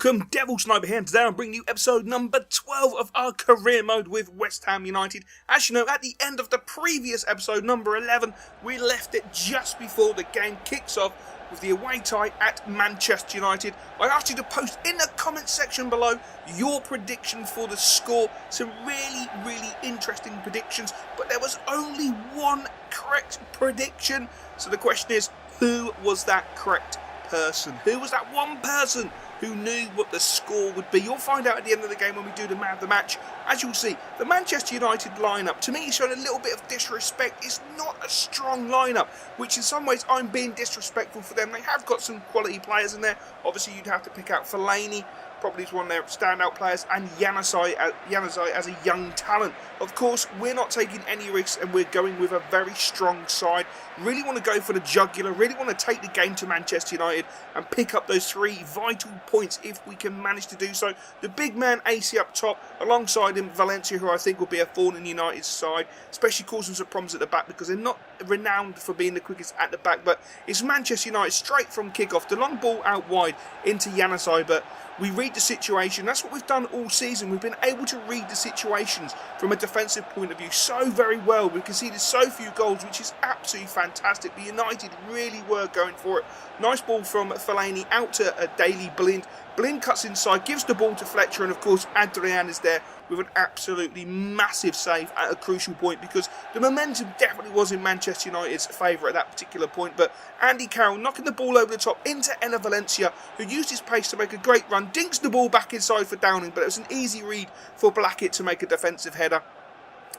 Welcome, Devil Sniper here, and today I'm bringing you episode number 12 of our career mode with West Ham United. As you know, at the end of the previous episode, number 11, we left it just before the game kicks off with the away tie at Manchester United. I asked you to post in the comment section below your prediction for the score. Some really interesting predictions, but there was only one correct prediction. So the question is, who was that correct person? Who was that one person who knew what the score would be? You'll find out at the end of the game when we do the man of the match. As you'll see, the Manchester United lineup, to me, showed a little bit of disrespect. It's not a strong lineup, which in some ways I'm being disrespectful for them. They have got some quality players in there. Obviously, you'd have to pick out Fellaini, probably is one of their standout players, and Januzaj as a young talent. Of course, we're not taking any risks, and we're going with a very strong side. Really want to go for the jugular, really want to take the game to Manchester United and pick up those 3 vital points if we can manage to do so. The big man AC up top, alongside him Valencia, who I think will be a thorn in United's side, especially causing some problems at the back because they're not renowned for being the quickest at the back. But it's Manchester United straight from kick-off. The long ball out wide into Januzaj, but we read the situation. That's what we've done all season. We've been able to read the situations from a defensive point of view so very well. We've conceded so few goals, which is absolutely fantastic. But United really were going for it. Nice ball from Fellaini out to Daily Blind. Blind cuts inside, gives the ball to Fletcher, and of course Adrian is there with an absolutely massive save at a crucial point because the momentum definitely was in Manchester United's favour at that particular point. But Andy Carroll knocking the ball over the top into Enner Valencia, who used his pace to make a great run, dinks the ball back inside for Downing, but it was an easy read for Blackett to make a defensive header.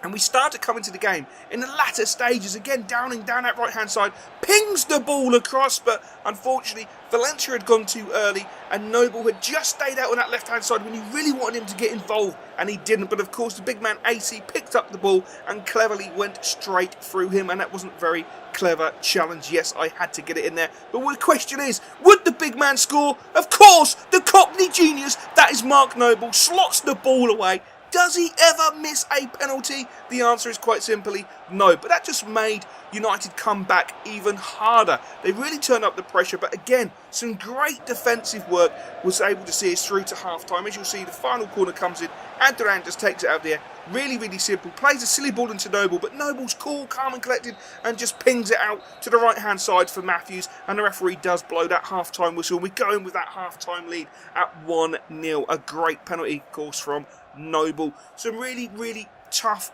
And we start to come into the game in the latter stages. Again, Downing down that right-hand side, pings the ball across, but unfortunately, Valencia had gone too early, and Noble had just stayed out on that left-hand side when you really wanted him to get involved, and he didn't. But of course, the big man AC picked up the ball and cleverly went straight through him, and that wasn't a very clever challenge. Yes, I had to get it in there. But the question is, would the big man score? Of course, the Cockney genius, that is Mark Noble, slots the ball away. Does he ever miss a penalty? The answer is quite simply no. But that just made United come back even harder. They really turned up the pressure. But again, some great defensive work was able to see us through to half-time. As you'll see, the final corner comes in. Adrian just takes it out of the air. Really simple. Plays a silly ball into Noble. But Noble's cool, calm and collected and just pings it out to the right-hand side for Matthews. And the referee does blow that half-time whistle. And we go in with that half-time lead at 1-0. A great penalty, of course, from Noble. Some really tough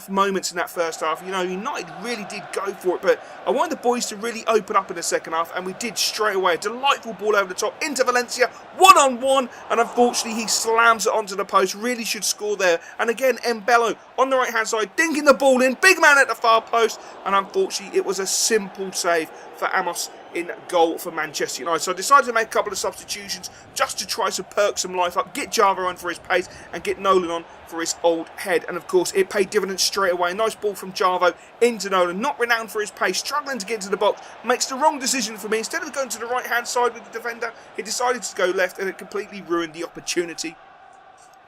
moments in that first half. You know, United really did go for it, but I wanted the boys to really open up in the second half, and we did straight away. A delightful ball over the top into Valencia, one-on-one, and unfortunately he slams it onto the post. Really should score there. And again, Mbello on the right-hand side, dinking the ball in, big man at the far post, and unfortunately it was a simple save for Amos in goal for Manchester United. So I decided to make a couple of substitutions just to try to perk some life up, get Java on for his pace and get Nolan on for his old head. And of course it paid dividends straight away. Nice ball from Javo into Nolan, not renowned for his pace, struggling to get into the box, makes the wrong decision for me. Instead of going to the right hand side with the defender, he decided to go left, and it completely ruined the opportunity.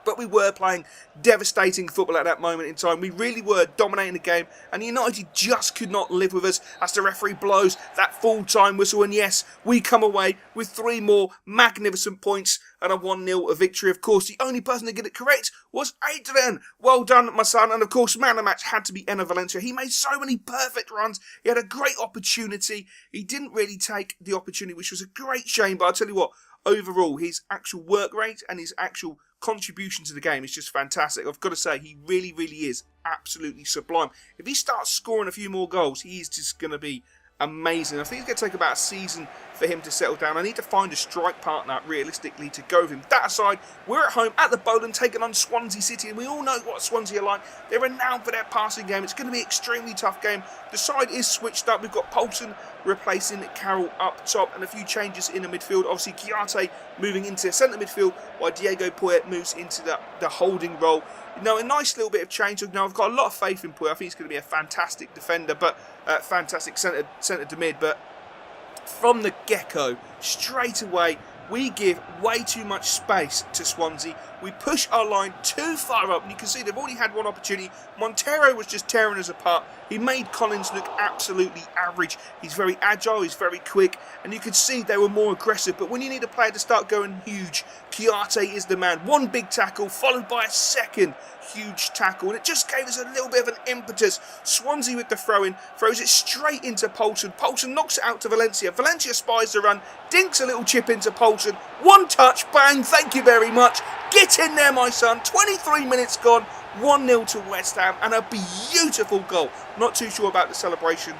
But we were playing devastating football at that moment in time. We really were dominating the game, and United just could not live with us as the referee blows that full-time whistle. And yes, we come away with 3 more magnificent points and a 1-0 victory. Of course, the only person to get it correct was Adrian. Well done, my son. And of course, man of the match had to be Enner Valencia. He made so many perfect runs. He had a great opportunity. He didn't really take the opportunity, which was a great shame. But I'll tell you what, overall, his actual work rate and his actual contribution to the game is just fantastic. I've got to say, he really is absolutely sublime. If he starts scoring a few more goals, he is just going to be amazing. I think it's going to take about a season for him to settle down. I need to find a strike partner, realistically, to go with him. That aside, we're at home at the Bowden taking on Swansea City, and we all know what Swansea are like. They're renowned for their passing game. It's going to be an extremely tough game. The side is switched up. We've got Poulsen replacing Carroll up top, and a few changes in the midfield. Obviously, Chiarte moving into centre midfield, while Diego Poyet moves into the holding role. You know, a nice little bit of change. Now, I've got a lot of faith in Poyet. I think he's going to be a fantastic defender, but fantastic centre to mid. But from the get-go, straight away, we give way too much space to Swansea. We push our line too far up, and you can see they've already had one opportunity. Montero was just tearing us apart. He made Collins look absolutely average. He's very agile, he's very quick, and you could see they were more aggressive. But when you need a player to start going huge, Chiarte is the man. One big tackle, followed by a second huge tackle, and it just gave us a little bit of an impetus. Swansea with the throw-in, throws it straight into Poulsen. Poulsen knocks it out to Valencia. Valencia spies the run, dinks a little chip into Poulsen. One touch, bang, thank you very much. Get in there, my son. 23 minutes gone, 1-0 to West Ham, and a beautiful goal. Not too sure about the celebration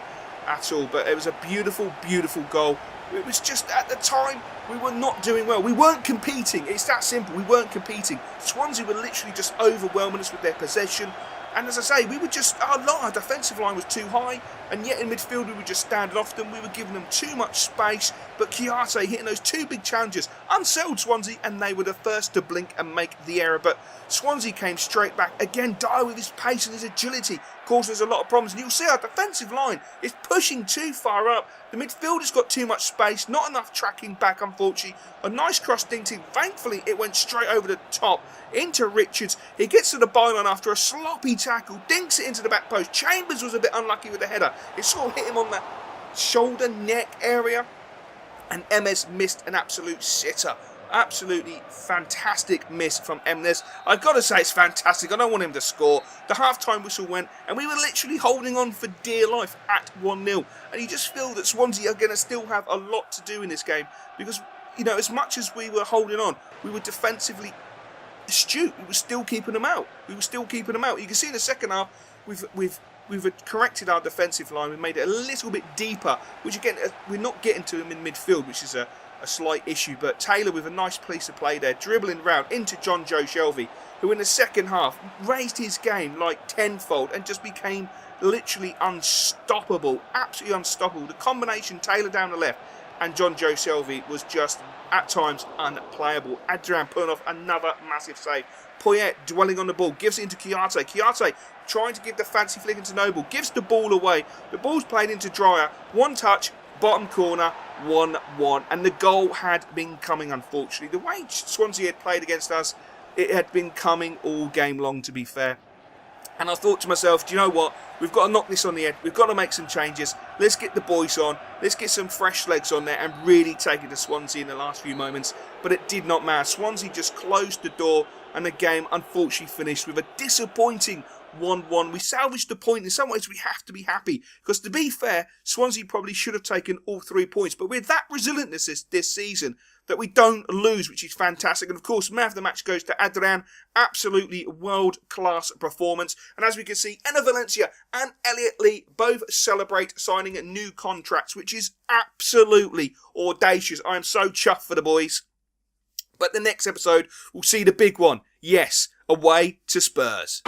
at all, but it was a beautiful, beautiful goal. It was just, at the time, we were not doing well. We weren't competing. It's that simple. We weren't competing. Swansea were literally just overwhelming us with their possession. And as I say, we were just, our defensive line was too high, and yet in midfield we were just standing off them. We were giving them too much space, but Chiarte hitting those two big challenges unsettled Swansea, and they were the first to blink and make the error. But Swansea came straight back. Again, Dyer with his pace and his agility caused us a lot of problems. And you'll see our defensive line is pushing too far up. The midfielder's got too much space, not enough tracking back, unfortunately. A nice cross dinked in. Thankfully, it went straight over the top into Richards. He gets to the byline after a sloppy tackle, dinks it into the back post. Chambers was a bit unlucky with the header. It sort of hit him on the shoulder, neck area. And Emes missed an absolute sitter. Absolutely fantastic miss from Emes. I've got to say it's fantastic. I don't want him to score. The half-time whistle went, and we were literally holding on for dear life at 1-0. And you just feel that Swansea are going to still have a lot to do in this game because, you know, as much as we were holding on, we were defensively astute. We were still keeping them out. You can see in the second half, we've corrected our defensive line. We've made it a little bit deeper, which again, we're not getting to him in midfield, which is a slight issue. But Taylor with a nice piece of play there, dribbling round into John Joe Shelvey, who in the second half raised his game like tenfold and just became literally unstoppable, absolutely unstoppable. The combination Taylor down the left and John Joe Shelvey was just at times unplayable. Adrian pulling off another massive save. Poyet dwelling on the ball, gives it into Chiarte. Chiarte trying to give the fancy flick into Noble, gives the ball away. The ball's played into Dreyer. One touch, bottom corner, 1-1. And the goal had been coming, unfortunately. The way Swansea had played against us, it had been coming all game long, to be fair. And I thought to myself, do you know what? We've got to knock this on the head. We've got to make some changes. Let's get the boys on. Let's get some fresh legs on there and really take it to Swansea in the last few moments. But it did not matter. Swansea just closed the door, and the game unfortunately finished with a disappointing 1-1. We salvaged the point. In some ways, we have to be happy. Because to be fair, Swansea probably should have taken all 3 points. But with that resilientness this season, that we don't lose, which is fantastic. And of course, man of the match goes to Adrian. Absolutely world-class performance. And as we can see, Enner Valencia and Elliot Lee both celebrate signing new contracts, which is absolutely audacious. I am so chuffed for the boys. But the next episode, we'll see the big one. Yes, away to Spurs.